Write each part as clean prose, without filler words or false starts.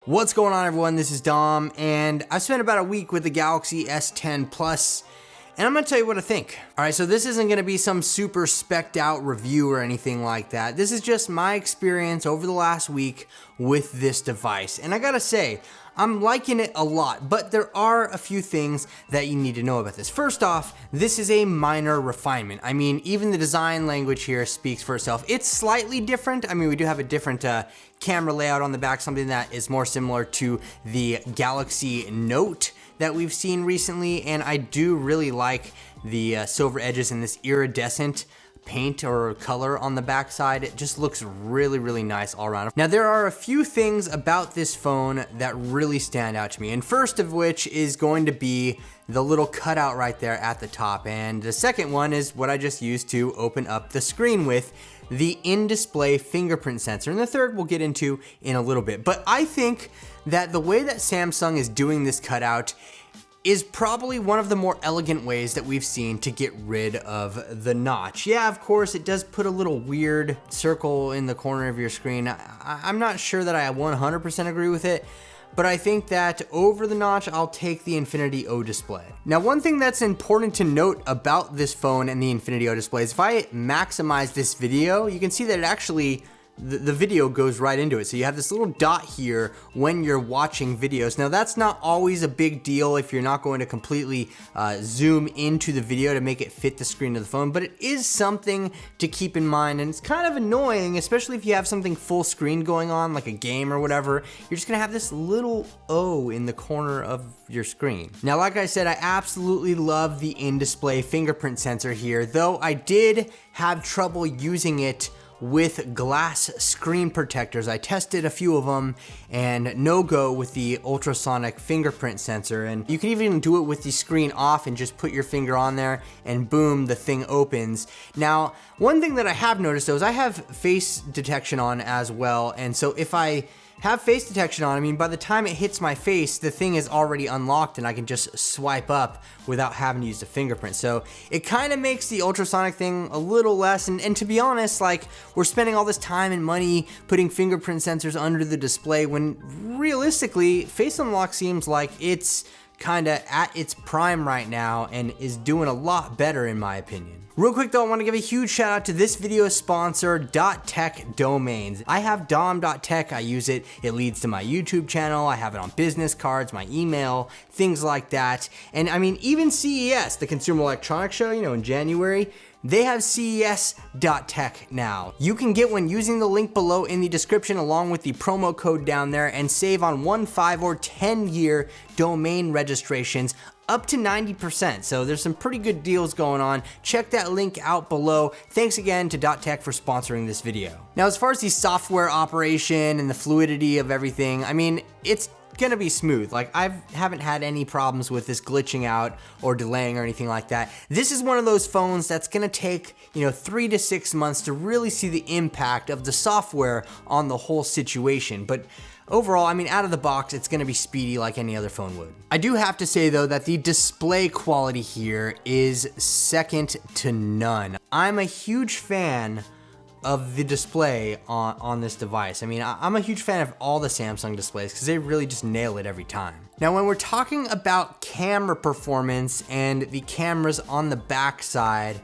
What's going on, everyone? This is Dom, and I've spent about a week with the Galaxy S10 Plus, and I'm gonna tell you what I think. All right, so this isn't gonna be some super spec'd out review or anything like that. This is just my experience over the last week with this device, and I gotta say, I'm liking it a lot, but there are a few things that you need to know about this. First off, this is a minor refinement. I mean, even the design language here speaks for itself. It's slightly different. I mean, we do have a different camera layout on the back, something that is more similar to the Galaxy Note that we've seen recently, and I do really like the silver edges and this iridescent paint or color on the back side. It just looks really, really nice all around. Now, there are a few things about this phone that really stand out to me, and first of which is going to be the little cutout right there at the top, and the second one is what I just used to open up the screen with, the in-display fingerprint sensor, and the third we'll get into in a little bit. But I think that the way that Samsung is doing this cutout is probably one of the more elegant ways that we've seen to get rid of the notch. Yeah, of course, it does put a little weird circle in the corner of your screen. I'm not sure that I 100% agree with it, but I think that over the notch, I'll take the Infinity O display. Now, one thing that's important to note about this phone and the Infinity O display is if I maximize this video, you can see that it actually, the video goes right into it. So you have this little dot here when you're watching videos. Now, that's not always a big deal if you're not going to completely zoom into the video to make it fit the screen of the phone, but it is something to keep in mind, and it's kind of annoying, especially if you have something full screen going on, like a game or whatever. You're just gonna have this little O in the corner of your screen. Now, like I said, I absolutely love the in-display fingerprint sensor here, though I did have trouble using it with glass screen protectors. I tested a few of them and no go with the ultrasonic fingerprint sensor, and you can even do it with the screen off and just put your finger on there and boom, the thing opens. Now, one thing that I have noticed though is I have face detection on as well, and so if I have face detection on, I mean, by the time it hits my face, the thing is already unlocked and I can just swipe up without having to use the fingerprint. So it kind of makes the ultrasonic thing a little less, and to be honest, like, we're spending all this time and money putting fingerprint sensors under the display when realistically, Face Unlock seems like it's kind of at its prime right now and is doing a lot better in my opinion. Real quick though, I want to give a huge shout out to this video's sponsor, .tech domains. I have dom.tech, I use it, it leads to my YouTube channel, I have it on business cards, my email, things like that. And I mean, even CES, the Consumer Electronics Show, you know, in January, they have CES.tech now. You can get one using the link below in the description along with the promo code down there and save on 1, 5, or 10-year domain registrations up to 90%. So there's some pretty good deals going on. Check that link out below. Thanks again to .tech for sponsoring this video. Now, as far as the software operation and the fluidity of everything, I mean, it's gonna be smooth. Like, I haven't had any problems with this glitching out or delaying or anything like that. This is one of those phones that's gonna take, 3 to 6 months to really see the impact of the software on the whole situation. But overall, I mean, out of the box, it's gonna be speedy like any other phone would. I do have to say though that the display quality here is second to none. I'm a huge fan of the display on this device. I mean, I'm a huge fan of all the Samsung displays because they really just nail it every time. Now, when we're talking about camera performance and the cameras on the back side,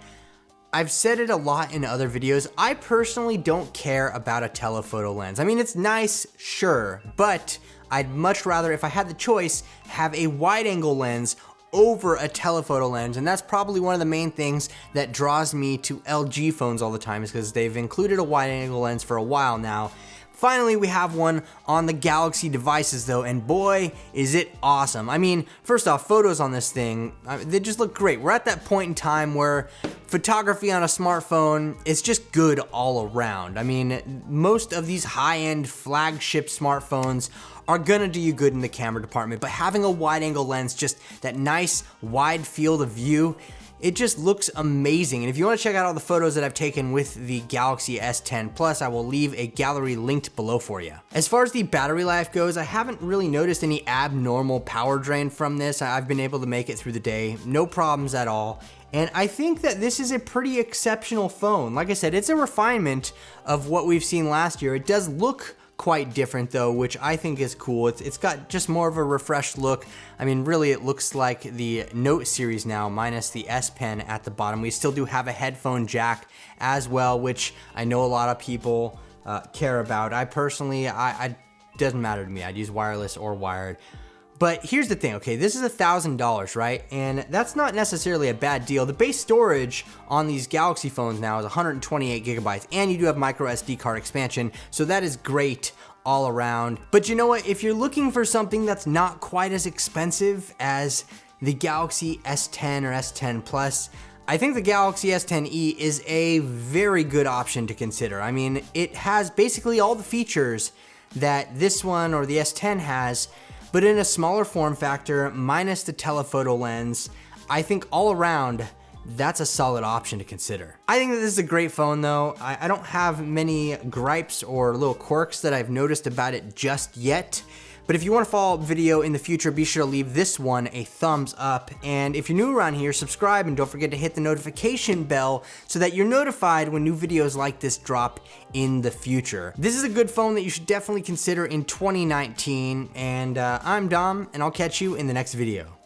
I've said it a lot in other videos, I personally don't care about a telephoto lens. I mean, it's nice, sure, but I'd much rather, if I had the choice, have a wide angle lens over a telephoto lens, and that's probably one of the main things that draws me to LG phones all the time, is because they've included a wide angle lens for a while now. Finally, we have one on the Galaxy devices though, and boy, is it awesome. I mean, first off, photos on this thing, they just look great. We're at that point in time where photography on a smartphone is just good all around. I mean, most of these high-end flagship smartphones are gonna do you good in the camera department, but having a wide angle lens, just that nice wide field of view, it just looks amazing. And if you want to check out all the photos that I've taken with the Galaxy S10 Plus, I will leave a gallery linked below for you. As far as the battery life goes, I haven't really noticed any abnormal power drain from this. I've been able to make it through the day, no problems at all. And I think that this is a pretty exceptional phone. Like I said, it's a refinement of what we've seen last year. It does look quite different though, which I think is cool. It's got just more of a refreshed look. I mean, really it looks like the Note series now, minus the S Pen at the bottom. We still do have a headphone jack as well, which I know a lot of people care about. I personally, I doesn't matter to me. I'd use wireless or wired. But here's the thing, okay, this is $1,000, right? And that's not necessarily a bad deal. The base storage on these Galaxy phones now is 128 gigabytes, and you do have micro SD card expansion, so that is great all around. But you know what? If you're looking for something that's not quite as expensive as the Galaxy S10 or S10 Plus, I think the Galaxy S10e is a very good option to consider. I mean, it has basically all the features that this one or the S10 has, but in a smaller form factor, minus the telephoto lens. I think all around, that's a solid option to consider. I think that this is a great phone though. I don't have many gripes or little quirks that I've noticed about it just yet. But if you want to follow up video in the future, be sure to leave this one a thumbs up. And if you're new around here, subscribe and don't forget to hit the notification bell so that you're notified when new videos like this drop in the future. This is a good phone that you should definitely consider in 2019. And I'm Dom, and I'll catch you in the next video.